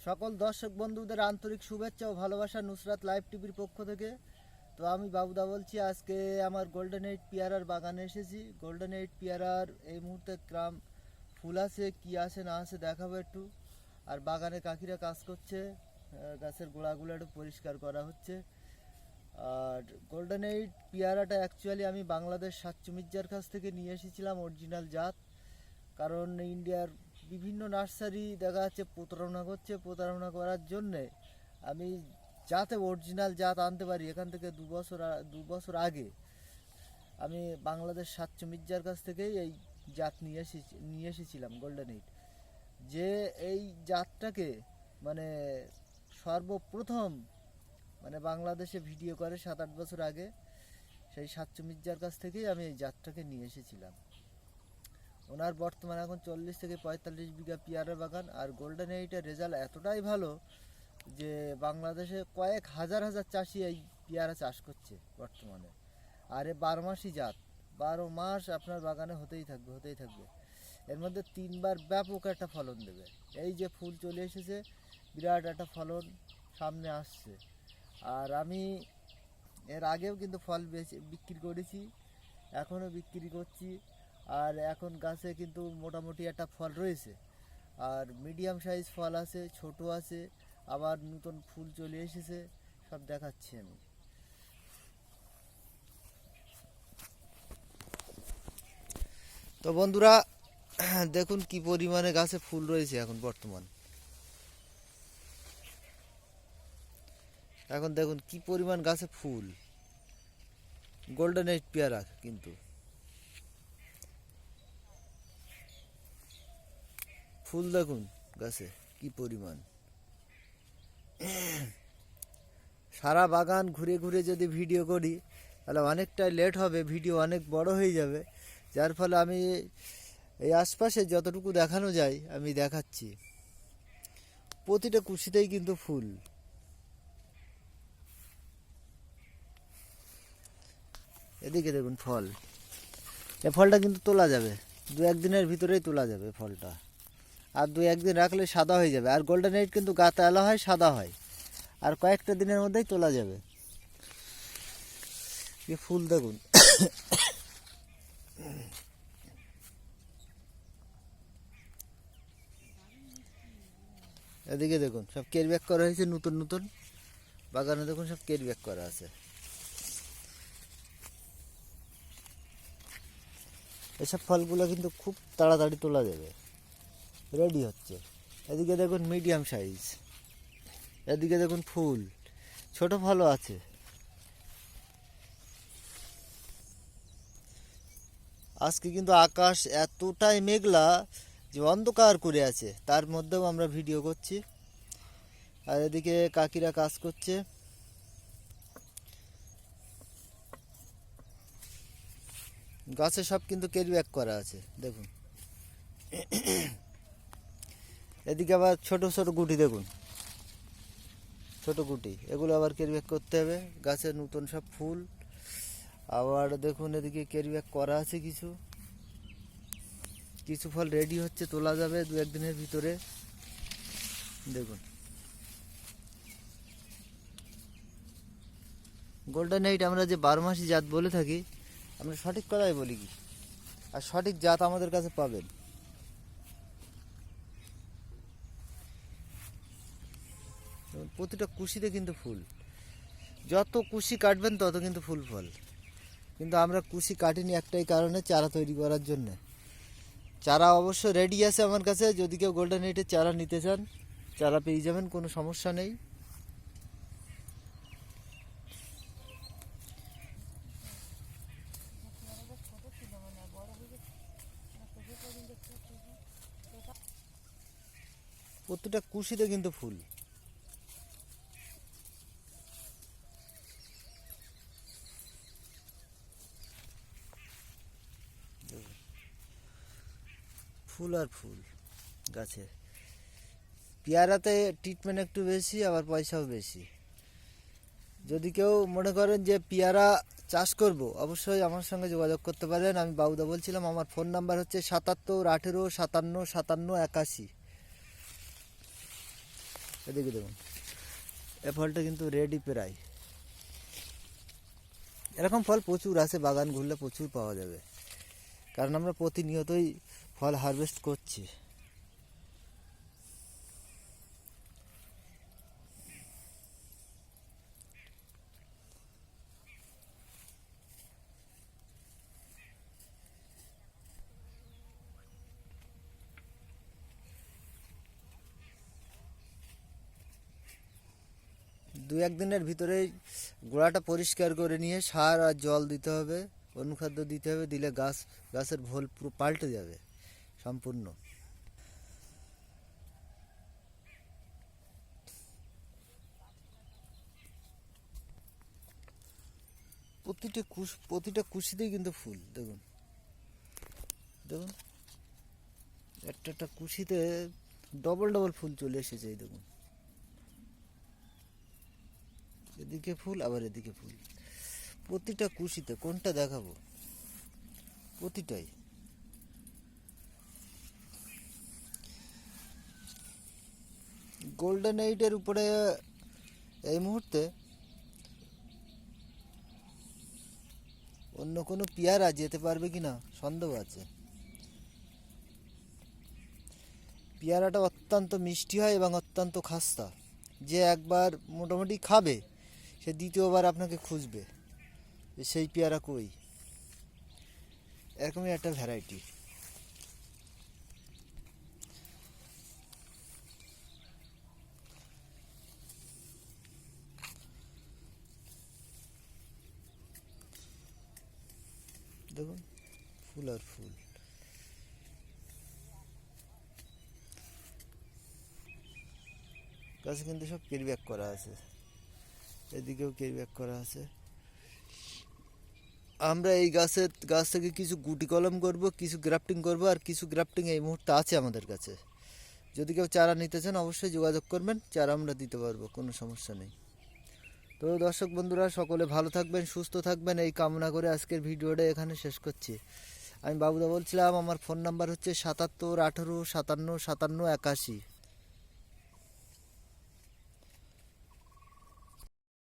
সকল দর্শক বন্ধুদের আন্তরিক শুভেচ্ছা ও ভালোবাসা নুসরাত লাইভ টিভির পক্ষ থেকে। তো আমি বাবুদা বলছি। আজকে আমার গোল্ডেন এইট পেয়ারার বাগানে এসেছি। গোল্ডেন এইট পেয়ারার এই মুহূর্তে গ্রাম ফুল আছে, কি আছে না আছে দেখাবো একটু। আর বাগানে কাকিরা কাজ করছে, গাছের গোড়াগুলো একটু পরিষ্কার করা হচ্ছে। আর গোল্ডেন এইট পেয়ারাটা অ্যাকচুয়ালি আমি বাংলাদেশ সাচ্চু মির্জার কাছ থেকে নিয়ে এসেছিলাম অরিজিনাল জাত। কারণ ইন্ডিয়ার বিভিন্ন নার্সারি দেখা যাচ্ছে প্রতারণা করার জন্যে আমি যাতে অরিজিনাল জাত আনতে পারি এখান থেকে দু বছর আগে আমি বাংলাদেশ সাচ্চু মির্জার কাছ থেকেই এই জাত নিয়ে এসেছিলাম গোল্ডেন এইট। যে এই জাতটাকে মানে সর্বপ্রথম মানে বাংলাদেশে ভিডিও করে 7-8 বছর আগে সেই সাচ্চু মির্জার কাছ থেকেই আমি এই জাতটাকে নিয়ে এসেছিলাম। ওনার বর্তমানে এখন 40 থেকে 45 বিঘা পেয়ারা বাগান। আর গোল্ডেন এইটের রেজাল্ট এতটাই ভালো যে বাংলাদেশে কয়েক হাজার চাষি এই পেয়ারা চাষ করছে বর্তমানে। আর এ 12 মাসই জাত, 12 মাস আপনার বাগানে হতেই থাকবে। এর মধ্যে 3 বার ব্যাপক একটা ফলন দেবে। এই যে ফুল চলে এসেছে, বিরাট একটা ফলন সামনে আসছে। আর আমি এর আগেও কিন্তু ফল বিক্রি করেছি, এখনও বিক্রি করছি। আর এখন গাছে কিন্তু মোটামুটি একটা ফল রয়েছে। আর মিডিয়াম সাইজ ফল আছে, ছোট আছে, আবার নতুন ফুল চলে এসেছে, সব দেখাচ্ছি আমি। তো বন্ধুরা দেখুন কি পরিমাণে গাছে ফুল রয়েছে এখন বর্তমান। এখন দেখুন কি পরিমাণ গাছে ফুল, গোল্ডেন এইট পেয়ারা। কিন্তু ফুল দেখুন গাছে কি পরিমাণ। সারা বাগান ঘুরে ঘুরে যদি ভিডিও করি তাহলে অনেকটাই লেট হবে, ভিডিও অনেক বড় হয়ে যাবে। যার ফলে আমি এই আশপাশে যতটুকু দেখানো যায় আমি দেখাচ্ছি। প্রতিটা কুশিতেই কিন্তু ফুল। এদিকে দেখুন ফল, এই ফলটা কিন্তু তোলা যাবে 2-1 দিনের ভিতরেই তোলা যাবে ফলটা। আর 2-1 দিন রাখলে সাদা হয়ে যাবে। আর গোল্ডেন এইট কিন্তু গাতে আলা হয়, সাদা হয়, আর কয়েকটা দিনের মধ্যেই তোলা যাবে। ফুল দেখুন। এদিকে দেখুন সব কেয়ার ব্যাক করা হয়েছে, নতুন বাগানে দেখুন সব কেয়ার ব্যাক করা আছে। এসব ফলগুলো কিন্তু খুব তাড়াতাড়ি তোলা যাবে, রেডি হচ্ছে। এদিকে দেখুন মিডিয়াম সাইজ, এদিকে দেখুন ফুল, ছোট ফলও আছে। আজকে কিন্তু আকাশ এতটাই মেঘলা যে অন্ধকার করে আছে, তার মধ্যেও আমরা ভিডিও করছি। আর এদিকে কাকিরা কাজ করছে। গাছে সব কিন্তু কেয়ার ব্যাক করা আছে দেখুন। এদিকে আবার ছোট গুটি দেখুন, ছোট গুটি, এগুলো আবার কেয়ার ব্যাক করতে হবে। গাছে নতুন সব ফুল। আবার দেখুন এদিকে কেয়ার ব্যাক করা আছে কিছু ফল রেডি হচ্ছে, তোলা যাবে 2-1 দিনের ভিতরে। দেখুন গোল্ডেন এইট আমরা যে 12 মাসি জাত বলে থাকি, আমরা সঠিক কথাই বলি কি, আর সঠিক জাত আমাদের কাছে পাবেন। প্রতিটা কুশিতে কিন্তু ফুল, যত কুশি কাটবেন তত কিন্তু ফুল ফল। কিন্তু আমরা কুশি কাটিনি একটাই কারণে, চারা তৈরি করার জন্য। চারা অবশ্য রেডি আছে আমার কাছে, যদি কেউ গোল্ডেন এইটের চারা নিতে চান চারা পেয়ে যাবেন, কোনো সমস্যা নেই। প্রতিটা কুশিতে কিন্তু ফুল। ফুল আর ফুল গাছে। পেয়ারাতে ট্রিটমেন্ট একটু বেশি, আবার পয়সাও বেশি। যদি কেউ মনে করেন যে পেয়ারা চাষ করব, অবশ্যই আমার সঙ্গে যোগাযোগ করতে পারেন। আমি বাবুদা বলছিলাম, আমার ফোন নাম্বার হচ্ছে 77 18 57 57 81। এদিকে দেখুন, এ ফলটা কিন্তু রেডি প্রায়। এরকম ফল প্রচুর আছে, বাগান ঘুরলে প্রচুর পাওয়া যাবে, কারণ আমরা প্রতিনিয়তই ফল হারভেস্ট করছি। দু একদিনের ভিতরেই গোড়াটা পরিষ্কার করে নিয়ে সার আর জল দিতে হবে, অনুখাদ্য দিতে হবে, দিলে গাছের ভোল পুরো পাল্টে যাবে সম্পূর্ণ। প্রতিটা কুশিতেই কিন্তু ফুল দেখুন, দেখুন একটা একটা কুশিতে ডবল ডবল ফুল চলে এসেছে। এই দেখুন, এদিকে ফুল আবার এদিকে ফুল, প্রতিটা কুশিতে। কোনটা দেখাবো, প্রতিটাই। গোল্ডেন 8-এর উপরে এই মুহূর্তে অন্য কোনো পেয়ারা যেতে পারবে কিনা সন্দেহ আছে। পেয়ারাটা অত্যন্ত মিষ্টি হয় এবং অত্যন্ত খাস্তা, যে একবার মোটামুটি খাবে সে দ্বিতীয়বার আপনাকে খুঁজবে যে সেই পেয়ারা কই। এরকমই একটা ভ্যারাইটি। দেখুন ফুল আর ফুল। গাছে কিন্তু সব কেরি ব্যাক করা আছে, এদিকেও কেরি ব্যাক করা আছে। আমরা এই গাছ থেকে কিছু গুটি কলম করব, কিছু গ্রাফটিং করব, আর কিছু গ্রাফটিং এই মুহূর্তে আছে আমাদের কাছে। যদি কেউ চারা নিতে চান অবশ্যই যোগাযোগ করবেন, চারা আমরা দিতে পারবো, কোনো সমস্যা নেই। তো দর্শক বন্ধুরা, সকলে ভালো থাকবেন, সুস্থ থাকবেন, এই কামনা করে আজকের ভিডিওটা এখানে শেষ করছি। আমি বাবুদা বলছিলাম, আমার ফোন নাম্বার হচ্ছে 77 18 57 57 81।